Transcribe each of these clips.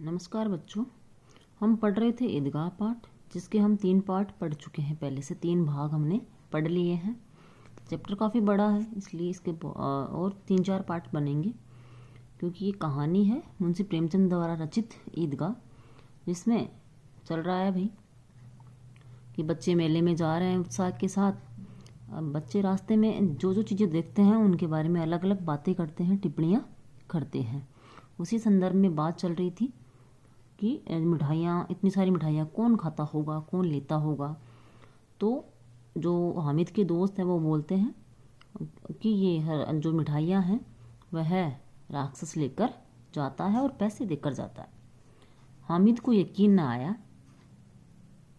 नमस्कार बच्चों। हम पढ़ रहे थे ईदगाह पाठ, जिसके हम 3 पाठ पढ़ चुके हैं। पहले से 3 भाग हमने पढ़ लिए हैं। चैप्टर काफ़ी बड़ा है, इसलिए इसके और 3-4 पाठ बनेंगे, क्योंकि ये कहानी है मुंशी प्रेमचंद द्वारा रचित ईदगाह, जिसमें चल रहा है भाई कि बच्चे मेले में जा रहे हैं उत्साह के साथ। अब बच्चे रास्ते में जो जो चीज़ें देखते हैं उनके बारे में अलग अलग बातें करते हैं, टिप्पणियाँ करते हैं। उसी संदर्भ में बात चल रही थी कि मिठाइयाँ, इतनी सारी मिठाइयाँ कौन खाता होगा, कौन लेता होगा। तो जो हामिद के दोस्त हैं वो बोलते हैं कि ये जो मिठाइयाँ हैं वह राक्षस लेकर जाता है और पैसे देकर जाता है। हामिद को यकीन ना आया,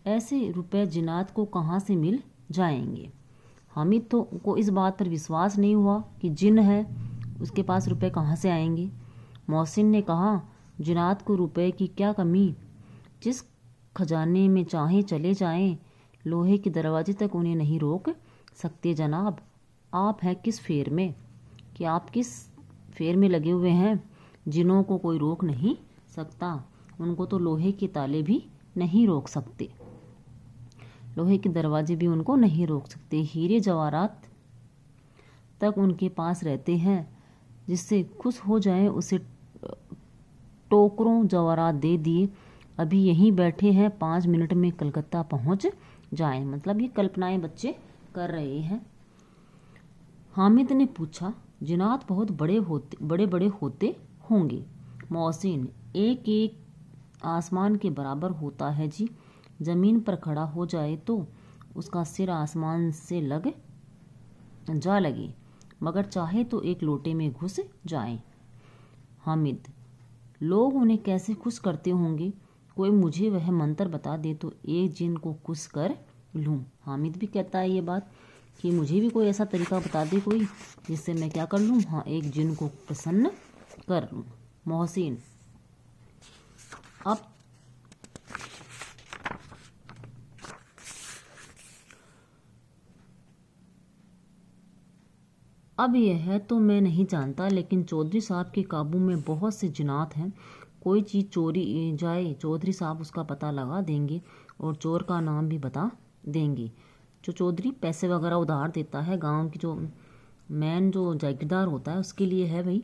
ऐसे रुपए जिनात को कहाँ से मिल जाएंगे। हामिद को इस बात पर विश्वास नहीं हुआ कि जिन है उसके पास रुपए कहाँ से आएंगे। मोहसिन ने कहा, जिनात को रुपए की क्या कमी, जिस खजाने में चाहे चले जाएं, लोहे के दरवाजे तक उन्हें नहीं रोक सकते। जनाब, आप हैं किस फेर में, कि आप किस फेर में लगे हुए हैं। जिनों को कोई रोक नहीं सकता, उनको तो लोहे के ताले भी नहीं रोक सकते, लोहे के दरवाजे भी उनको नहीं रोक सकते। हीरे जवाहरात तक उनके पास रहते हैं, जिससे खुश हो जाए उसे टोकरों जवाहरात दे दिए। अभी यहीं बैठे हैं, 5 मिनट में कलकत्ता पहुंच जाएं। मतलब ये कल्पनाएं बच्चे कर रहे हैं। हामिद ने पूछा, जिनात बहुत बड़े बड़े होते होंगे। मोहसिन, एक एक आसमान के बराबर होता है जी। जमीन पर खड़ा हो जाए तो उसका सिर आसमान से लगे, मगर चाहे तो एक लोटे में घुस जाए। हामिद, लोग उन्हें कैसे खुश करते होंगे, कोई मुझे वह मंत्र बता दे तो एक जिन को खुश कर लूं। हामिद भी कहता है ये बात कि मुझे भी कोई ऐसा तरीका बता दे कोई, जिससे मैं क्या कर लूं, हाँ, एक जिन को प्रसन्न कर लूं। मोहसिन, अब यह तो मैं नहीं जानता, लेकिन चौधरी साहब के काबू में बहुत से जिनात हैं। कोई चीज़ चोरी जाए, चौधरी साहब उसका पता लगा देंगे और चोर का नाम भी बता देंगे। जो चौधरी पैसे वगैरह उधार देता है, गांव की जो मैन जो जागीरदार होता है उसके लिए है भाई।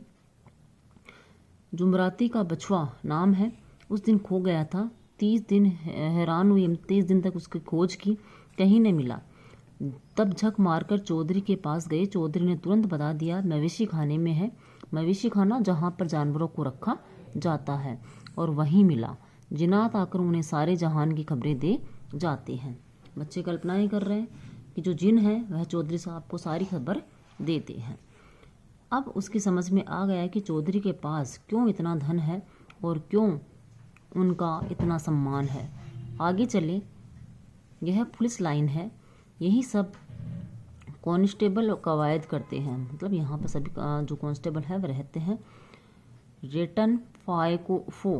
जुमराती का बछुआ नाम है, उस दिन खो गया था। 30 दिन हैरान हुई, 30 दिन तक उसकी खोज की, कहीं नहीं मिला। तब झक मारकर चौधरी के पास गए। चौधरी ने तुरंत बता दिया, मवेशी खाने में है। मवेशी खाना जहाँ पर जानवरों को रखा जाता है, और वहीं मिला। जिनात आकर उन्हें सारे जहान की खबरें दे जाते हैं। बच्चे कल्पनाएं कर रहे हैं कि जो जिन है वह चौधरी साहब को सारी खबर देते हैं। अब उसकी समझ में आ गया कि चौधरी के पास क्यों इतना धन है और क्यों उनका इतना सम्मान है। आगे चले, यह पुलिस लाइन है, यही सब कांस्टेबल कवायद करते हैं। मतलब यहाँ पर सभी जो कांस्टेबल है वह रहते हैं। रेटन फाय को फो,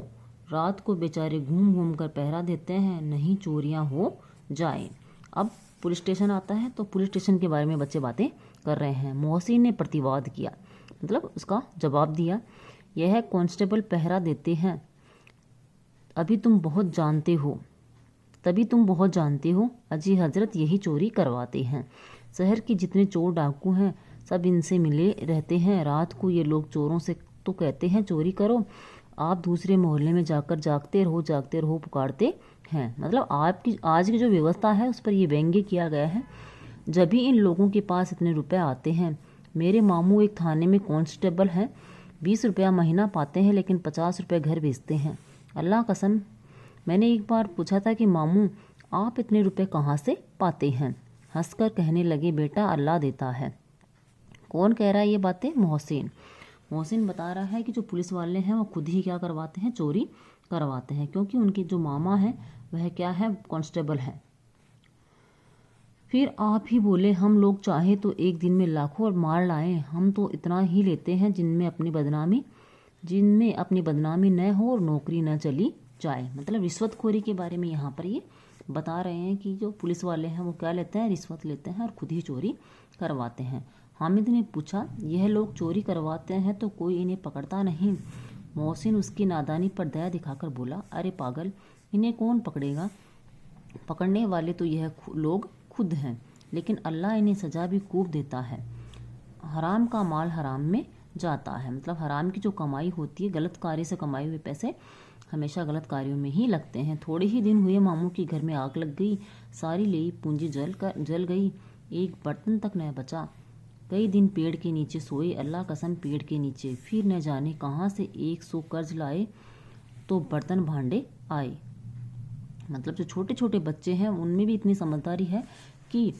रात को बेचारे घूम घूम कर पहरा देते हैं, नहीं चोरियाँ हो जाए। अब पुलिस स्टेशन आता है, तो पुलिस स्टेशन के बारे में बच्चे बातें कर रहे हैं। मोहसिन ने प्रतिवाद किया, मतलब उसका जवाब दिया, यह कांस्टेबल पहरा देते हैं, तभी तुम बहुत जानते हो अजी हजरत यही चोरी करवाते हैं। शहर के जितने चोर डाकू हैं सब इनसे मिले रहते हैं। रात को ये लोग चोरों से तो कहते हैं चोरी करो, आप दूसरे मोहल्ले में जाकर जागते रहो पुकारते हैं। मतलब आपकी आज की जो व्यवस्था है उस पर ये व्यंग्य किया गया है। जब भी इन लोगों के पास इतने रुपए आते हैं। मेरे मामू एक थाने में कांस्टेबल हैं, 20 रुपया महीना पाते हैं, लेकिन 50 रुपये घर भेजते हैं। अल्लाह कसम, मैंने एक बार पूछा था कि मामू आप इतने रुपए कहाँ से पाते हैं। हंसकर कहने लगे, बेटा अल्लाह देता है। कौन कह रहा है ये बातें? मोहसिन बता रहा है कि जो पुलिस वाले हैं वो खुद ही क्या करवाते हैं, चोरी करवाते हैं, क्योंकि उनके जो मामा हैं वह क्या है, कांस्टेबल है। फिर आप ही बोले, हम लोग चाहे तो एक दिन में लाखों मार लाएं, हम तो इतना ही लेते हैं जिनमें अपनी बदनामी न हो और नौकरी न चली जाए। मतलब रिश्वतखोरी के बारे में यहाँ पर ये बता रहे हैं कि जो पुलिस वाले हैं वो क्या लेते हैं, रिश्वत लेते हैं और खुद ही चोरी करवाते हैं। हामिद ने पूछा, यह लोग चोरी करवाते हैं तो कोई इन्हें पकड़ता नहीं? मोहसिन उसकी नादानी पर दया दिखाकर बोला, अरे पागल, इन्हें कौन पकड़ेगा? पकड़ने वाले तो यह लोग खुद हैं, लेकिन अल्लाह इन्हें सजा भी खूब देता है। हराम का माल हराम में जाता है, मतलब हराम की जो कमाई होती है, गलत कार्य से कमाए हुए पैसे हमेशा गलत कार्यों में ही लगते हैं। थोड़े ही दिन हुए मामू के घर में आग लग गई, सारी ली पूंजी जल गई, एक बर्तन तक न बचा। कई दिन पेड़ के नीचे सोए, अल्लाह कसम पेड़ के नीचे, फिर न जाने कहाँ से 100 कर्ज लाए तो बर्तन भांडे आए। मतलब जो छोटे छोटे बच्चे हैं उनमें भी इतनी समझदारी है कि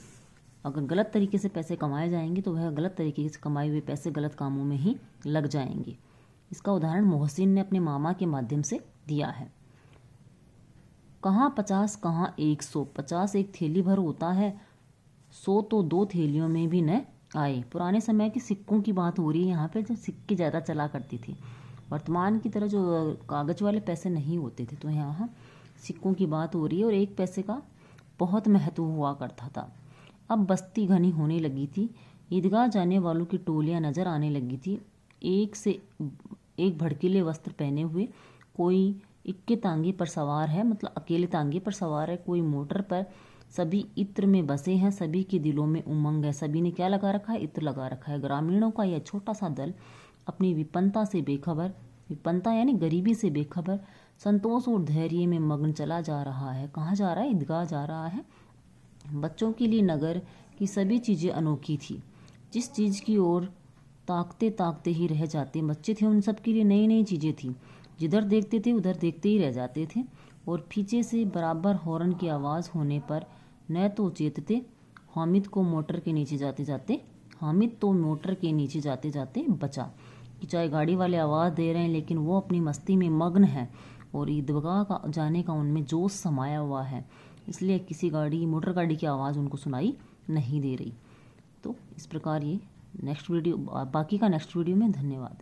अगर गलत तरीके से पैसे कमाए जाएंगे तो वह गलत तरीके से कमाए हुए पैसे गलत कामों में ही लग जाएंगे। इसका उदाहरण मोहसिन ने अपने मामा के माध्यम से दिया है। कहाँ 50 कहाँ 100, 50 एक थैली भर होता है, 100 तो 2 थैलियों में भी न आए। पुराने समय के सिक्कों की बात हो रही है यहाँ पे, जब सिक्के ज़्यादा चला करती थी। वर्तमान की तरह जो कागज वाले पैसे नहीं होते थे, तो यहाँ सिक्कों की बात हो रही है। और एक पैसे का बहुत महत्व हुआ करता था। अब बस्ती घनी होने लगी थी, ईदगाह जाने वालों की टोलियां नजर आने लगी थी। एक से एक भड़कीले वस्त्र पहने हुए, कोई इक्के तांगे पर सवार है, मतलब अकेले तांगे पर सवार है, कोई मोटर पर। सभी इत्र में बसे हैं, सभी के दिलों में उमंग है। सभी ने क्या लगा रखा है? इत्र लगा रखा है। ग्रामीणों का यह छोटा सा दल अपनी विपन्नता से बेखबर, विपन्नता यानी गरीबी से बेखबर, संतोष और धैर्य में मग्न चला जा रहा है। कहाँ जा रहा है? ईदगाह जा रहा है। बच्चों के लिए नगर की सभी चीज़ें अनोखी थी। जिस चीज़ की ओर ताकते ताकते ही रह जाते बच्चे थे, उन सब के लिए नई नई चीज़ें थी। जिधर देखते थे उधर देखते ही रह जाते थे। और पीछे से बराबर हॉर्न की आवाज़ होने पर न तो चेतते। हामिद तो मोटर के नीचे जाते जाते बचा कि चाहे गाड़ी वाले आवाज़ दे रहे हैं, लेकिन वो अपनी मस्ती में मग्न है और ईदगाह का जाने का उनमें जोश समाया हुआ है, इसलिए किसी मोटर गाड़ी की आवाज़ उनको सुनाई नहीं दे रही। तो इस प्रकार ये नेक्स्ट वीडियो, बाकी का नेक्स्ट वीडियो में। धन्यवाद।